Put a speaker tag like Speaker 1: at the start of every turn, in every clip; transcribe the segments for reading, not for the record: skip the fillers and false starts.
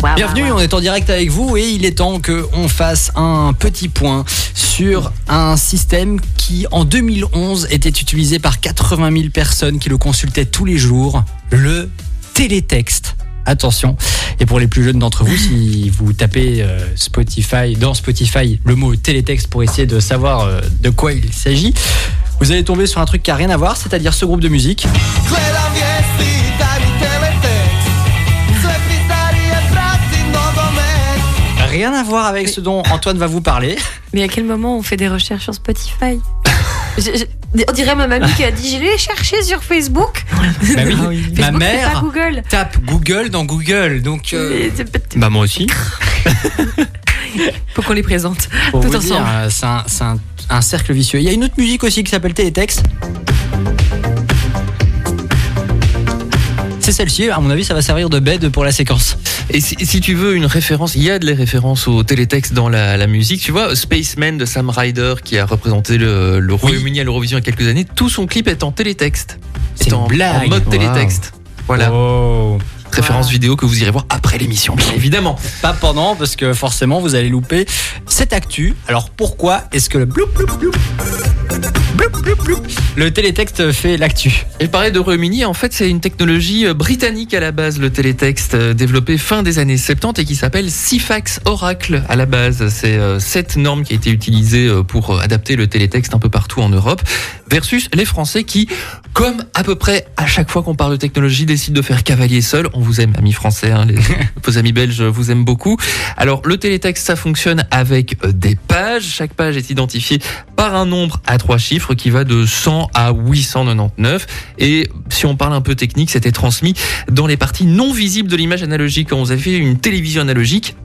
Speaker 1: Bienvenue, on est en direct avec vous et il est temps qu'on fasse un petit point sur un système qui en 2011 était utilisé par 80 000 personnes qui le consultaient tous les jours, le télétexte. Attention, et pour les plus jeunes d'entre vous, si vous tapez dans Spotify le mot télétexte pour essayer de savoir de quoi il s'agit, vous allez tomber sur un truc qui n'a rien à voir, c'est-à-dire ce groupe de musique. Rien à voir avec ce dont Antoine va vous parler.
Speaker 2: Mais à quel moment on fait des recherches sur Spotify ? On dirait ma mamie qui a dit je l'ai cherché sur Facebook.
Speaker 1: Bah oui,
Speaker 2: Facebook,
Speaker 1: ma mère
Speaker 2: c'est pas Google.
Speaker 1: Tape Google dans Google, donc.
Speaker 3: Bah moi aussi.
Speaker 2: Faut qu'on les présente
Speaker 1: Pour
Speaker 2: tout
Speaker 1: vous
Speaker 2: ensemble.
Speaker 1: dire, c'est un cercle vicieux. Il y a une autre musique aussi qui s'appelle Télétexte. C'est celle-ci, à mon avis, ça va servir de bed pour la séquence.
Speaker 3: Et si tu veux une référence, il y a des références au télétexte dans la musique. Tu vois, Spaceman de Sam Ryder qui a représenté le Royaume-Uni à l'Eurovision il y a quelques années, tout son clip est en télétexte.
Speaker 1: C'est
Speaker 3: en
Speaker 1: blague.
Speaker 3: mode télétexte. Voilà.
Speaker 1: Oh.
Speaker 3: Référence vidéo que vous irez voir après l'émission, bien évidemment.
Speaker 1: Pas pendant, parce que forcément, vous allez louper cette actu. Alors pourquoi est-ce que le bloup, bloup, bloup, bloup, bloup, bloup, le télétexte fait l'actu?
Speaker 3: Et pareil de Royaume-Uni, en fait, c'est une technologie britannique à la base, le télétexte, développé fin des années 70 et qui s'appelle Ceefax Oracle à la base. C'est cette norme qui a été utilisée pour adapter le télétexte un peu partout en Europe, versus les Français qui, comme à peu près à chaque fois qu'on parle de technologie, décident de faire cavalier seul. On vous aime, amis français, hein, vos amis belges vous aiment beaucoup. Alors, le télétexte, ça fonctionne avec des pages. Chaque page est identifiée par un nombre à 3 chiffres qui va de 100 à 899. Et si on parle un peu technique, c'était transmis dans les parties non visibles de l'image analogique. Quand vous avez une télévision analogique,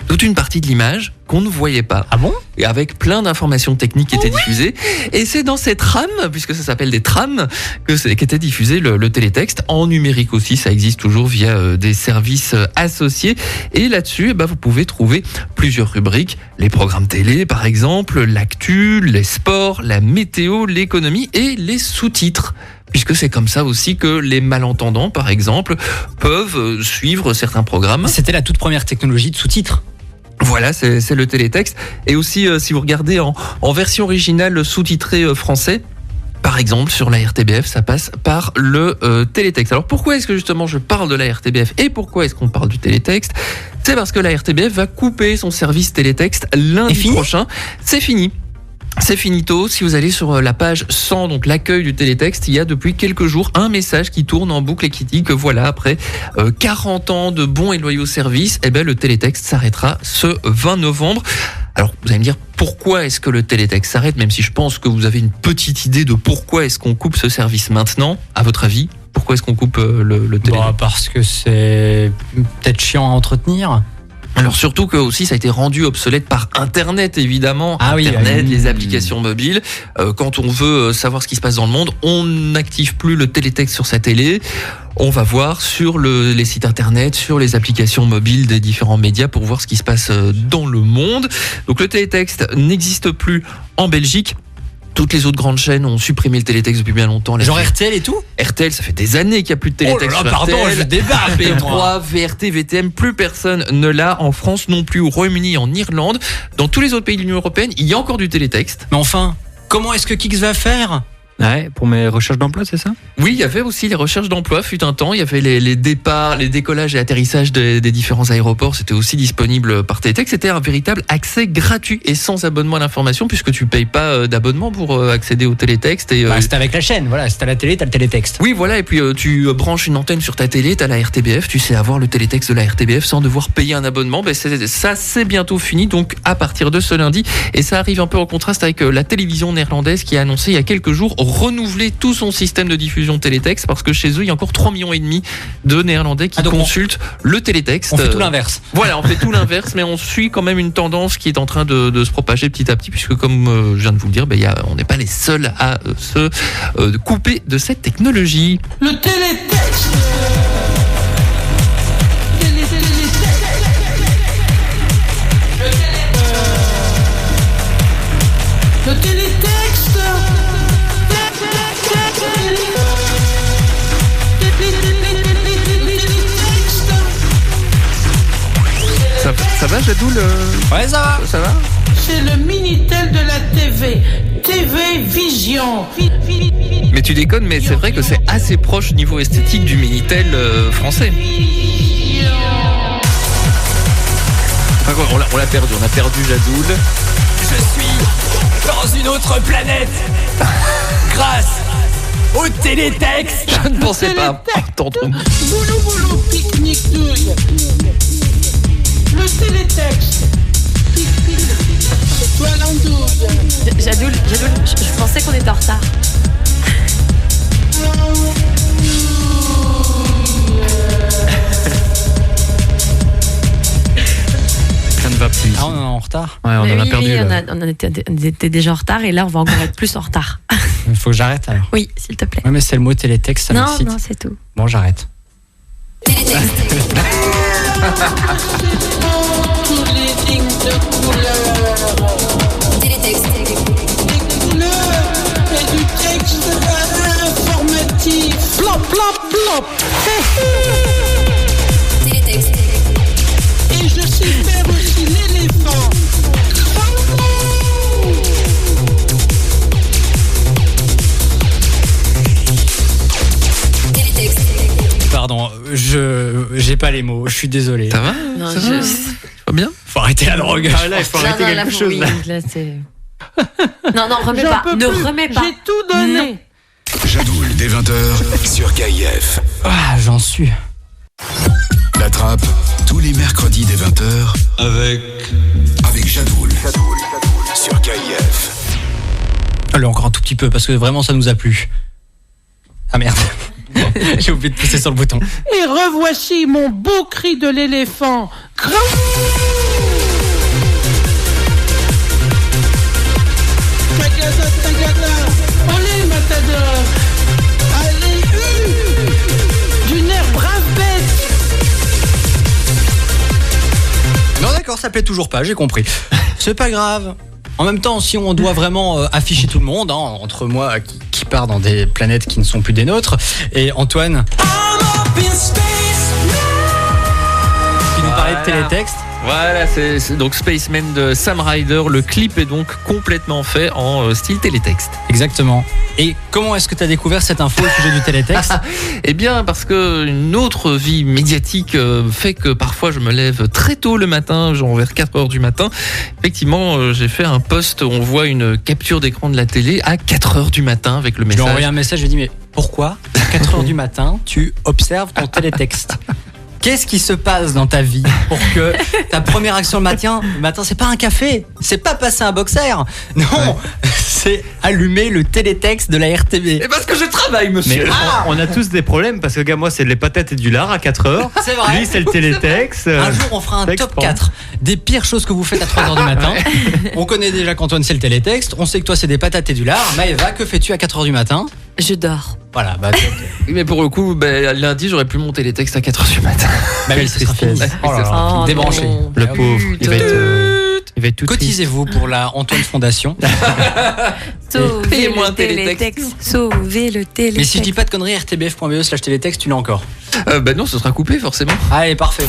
Speaker 3: toute une partie de l'image qu'on ne voyait pas.
Speaker 1: Ah bon ?
Speaker 3: Et avec plein d'informations techniques qui étaient diffusées. Et c'est dans ces trames, puisque ça s'appelle des trames, qu'était diffusé le télétexte. En numérique aussi, ça existe toujours via des services associés. Et là-dessus, vous pouvez trouver plusieurs rubriques. Les programmes télé, par exemple, l'actu, les sports, la météo, l'économie et les sous-titres. Puisque c'est comme ça aussi que les malentendants, par exemple, peuvent suivre certains programmes.
Speaker 1: C'était la toute première technologie de sous-titres.
Speaker 3: Voilà, c'est le télétexte. Et aussi, si vous regardez en version originale sous-titrée français, par exemple, sur la RTBF, ça passe par le télétexte. Alors pourquoi est-ce que justement je parle de la RTBF et pourquoi est-ce qu'on parle du télétexte ? C'est parce que la RTBF va couper son service télétexte lundi prochain. C'est fini. C'est finito. Si vous allez sur la page 100, donc l'accueil du télétexte, il y a depuis quelques jours un message qui tourne en boucle et qui dit que voilà, après 40 ans de bons et loyaux services, le télétexte s'arrêtera ce 20 novembre. Alors, vous allez me dire, pourquoi est-ce que le télétexte s'arrête, même si je pense que vous avez une petite idée de pourquoi est-ce qu'on coupe ce service maintenant, à votre avis ? Pourquoi est-ce qu'on coupe le télétexte ?
Speaker 1: Parce que c'est peut-être chiant à entretenir.
Speaker 3: Alors surtout que aussi ça a été rendu obsolète par Internet évidemment, Internet, les applications mobiles. Quand on veut savoir ce qui se passe dans le monde, on n'active plus le télétexte sur sa télé. On va voir sur les sites Internet, sur les applications mobiles des différents médias pour voir ce qui se passe dans le monde. Donc le télétexte n'existe plus en Belgique. Toutes les autres grandes chaînes ont supprimé le télétexte depuis bien longtemps.
Speaker 1: Genre RTL et tout ?
Speaker 3: RTL, ça fait des années qu'il n'y a plus de télétexte.
Speaker 1: Oh là là, pardon,
Speaker 3: RTL,
Speaker 1: je débarque.
Speaker 3: P3, VRT, VTM, plus personne ne l'a en France non plus, au Royaume-Uni, en Irlande. Dans tous les autres pays de l'Union européenne, il y a encore du télétexte.
Speaker 1: Mais enfin, comment est-ce que Kix va faire ?
Speaker 4: Ouais, pour mes recherches d'emploi, c'est ça ?
Speaker 3: Oui, il y avait aussi les recherches d'emploi, fut un temps. Il y avait les départs, les décollages et atterrissages des différents aéroports. C'était aussi disponible par télétexte. C'était un véritable accès gratuit et sans abonnement à l'information, puisque tu payes pas d'abonnement pour accéder au télétexte. Et,
Speaker 1: c'était avec la chaîne, voilà. Si t'as la télé, t'as le télétexte.
Speaker 3: Oui, voilà. Et puis tu branches une antenne sur ta télé, t'as la RTBF, tu sais avoir le télétexte de la RTBF sans devoir payer un abonnement. Ça, c'est bientôt fini, donc à partir de ce lundi. Et ça arrive un peu en contraste avec la télévision néerlandaise qui a annoncé il y a quelques jours renouveler tout son système de diffusion télétexte parce que chez eux, il y a encore 3,5 millions de Néerlandais qui consultent le télétexte.
Speaker 1: On fait tout l'inverse.
Speaker 3: Voilà, on fait tout l'inverse, mais on suit quand même une tendance qui est en train de se propager petit à petit, puisque comme je viens de vous le dire, on n'est pas les seuls à se couper de cette technologie.
Speaker 5: Le télétexte. Le télétexte.
Speaker 3: Ça va, Jadoul
Speaker 1: Ouais, ça va.
Speaker 3: Ça va?
Speaker 5: C'est le Minitel de la TV. TV Vision.
Speaker 3: Mais tu déconnes, mais c'est vrai que c'est assez proche niveau esthétique du Minitel français. Enfin, quoi, on l'a perdu, on a perdu Jadoul.
Speaker 1: Je suis dans une autre planète grâce au télétexte.
Speaker 3: Je ne pensais pas entendre.
Speaker 5: Boulou boulou, pique-nique douille. Le télétexte. Pique-pique. Toi l'andouille.
Speaker 2: Jadoul, je pensais qu'on était en retard.
Speaker 4: Ça ne va plus.
Speaker 1: Ah, on est en retard.
Speaker 4: Ouais, on
Speaker 2: Mais
Speaker 4: en a
Speaker 2: oui,
Speaker 4: perdu.
Speaker 2: oui,
Speaker 4: là.
Speaker 2: on était déjà en retard et là on va encore être plus en retard.
Speaker 1: Il faut que j'arrête alors.
Speaker 2: Oui, s'il te plaît.
Speaker 1: Ouais, mais c'est le mot télétexte, ça
Speaker 2: Non,
Speaker 1: m'excite.
Speaker 2: non, c'est tout.
Speaker 1: Bon, j'arrête.
Speaker 5: Tous les dignes de couleur. Des couleurs et du texte informatif. Plop, plop, plop. Et je sais faire aussi l'éléphant.
Speaker 1: Pardon, j'ai pas les mots, je suis désolé.
Speaker 3: Ça va?
Speaker 2: Non,
Speaker 3: Ça va? Pas bien?
Speaker 1: Faut arrêter la drogue.
Speaker 4: Ah, là, il faut arrêter
Speaker 2: là,
Speaker 4: quelque
Speaker 2: faut-
Speaker 4: chose.
Speaker 2: oui,
Speaker 4: là.
Speaker 2: là, c'est... Non, remets
Speaker 5: J'en
Speaker 2: pas.
Speaker 5: peux
Speaker 2: Ne
Speaker 5: plus.
Speaker 2: remets pas.
Speaker 5: J'ai tout donné.
Speaker 2: Non.
Speaker 6: Jadoul dès 20h sur KIF.
Speaker 1: Ah, j'en suis.
Speaker 6: La trappe tous les mercredis dès 20h avec Jadoul sur KIF.
Speaker 1: Allez, encore un tout petit peu parce que vraiment ça nous a plu. Ah merde. J'ai oublié de pousser sur le bouton.
Speaker 5: Et revoici mon beau cri de l'éléphant. Grand. Tagada, tagada. Allez, matador. Allez, d'une air brave bête.
Speaker 1: Non d'accord, ça plaît toujours pas, j'ai compris. C'est pas grave. En même temps, si on doit vraiment afficher tout le monde, hein, entre moi qui part dans des planètes qui ne sont plus des nôtres, et Antoine qui nous parlait de télétexte.
Speaker 3: Voilà, c'est donc Spaceman de Sam Ryder. Le clip est donc complètement fait en style télétexte.
Speaker 1: Exactement. Et comment est-ce que tu as découvert cette info au sujet du télétexte?
Speaker 3: Eh bien, parce que une autre vie médiatique fait que parfois je me lève très tôt le matin, genre vers 4h du matin. Effectivement, j'ai fait un post où on voit une capture d'écran de la télé à 4h du matin avec le
Speaker 1: Je lui ai
Speaker 3: message.
Speaker 1: envoyé un message, je lui ai dit mais pourquoi à 4h du matin tu observes ton télétexte? Qu'est-ce qui se passe dans ta vie pour que ta première action le matin c'est pas un café, c'est pas passer un boxer, non, c'est allumer le télétexte de la RTB.
Speaker 3: Et parce que je travaille,
Speaker 4: Mais
Speaker 3: monsieur.
Speaker 4: on a tous des problèmes parce que, gars, moi, c'est les patates et du lard à 4h.
Speaker 1: C'est vrai.
Speaker 4: Lui, c'est le télétexte.
Speaker 1: Un jour, on fera un
Speaker 4: texte,
Speaker 1: top
Speaker 4: pardon.
Speaker 1: 4 des pires choses que vous faites à 3h du matin. On connaît déjà qu'Antoine, c'est le télétexte. On sait que toi, c'est des patates et du lard. Maëva, que fais-tu à 4h du matin?
Speaker 2: Je dors.
Speaker 1: Voilà,
Speaker 3: Mais pour le coup, lundi, j'aurais pu monter les textes à 4h du matin.
Speaker 1: mais ce sera fini.
Speaker 4: Tristesse.
Speaker 1: Oh là là,
Speaker 2: Oh,
Speaker 1: débranché.
Speaker 2: non.
Speaker 4: Le pauvre, il va être tout triste.
Speaker 1: Cotisez-vous pour la Antoine Fondation.
Speaker 2: Sauvez
Speaker 3: Payez-moi
Speaker 2: le
Speaker 3: un télétexte.
Speaker 2: télétexte. Sauvez le télétexte.
Speaker 1: Mais si je dis pas de conneries, rtbf.be/télétexte, tu l'as encore.
Speaker 3: Non, ce sera coupé forcément.
Speaker 1: Allez, parfait.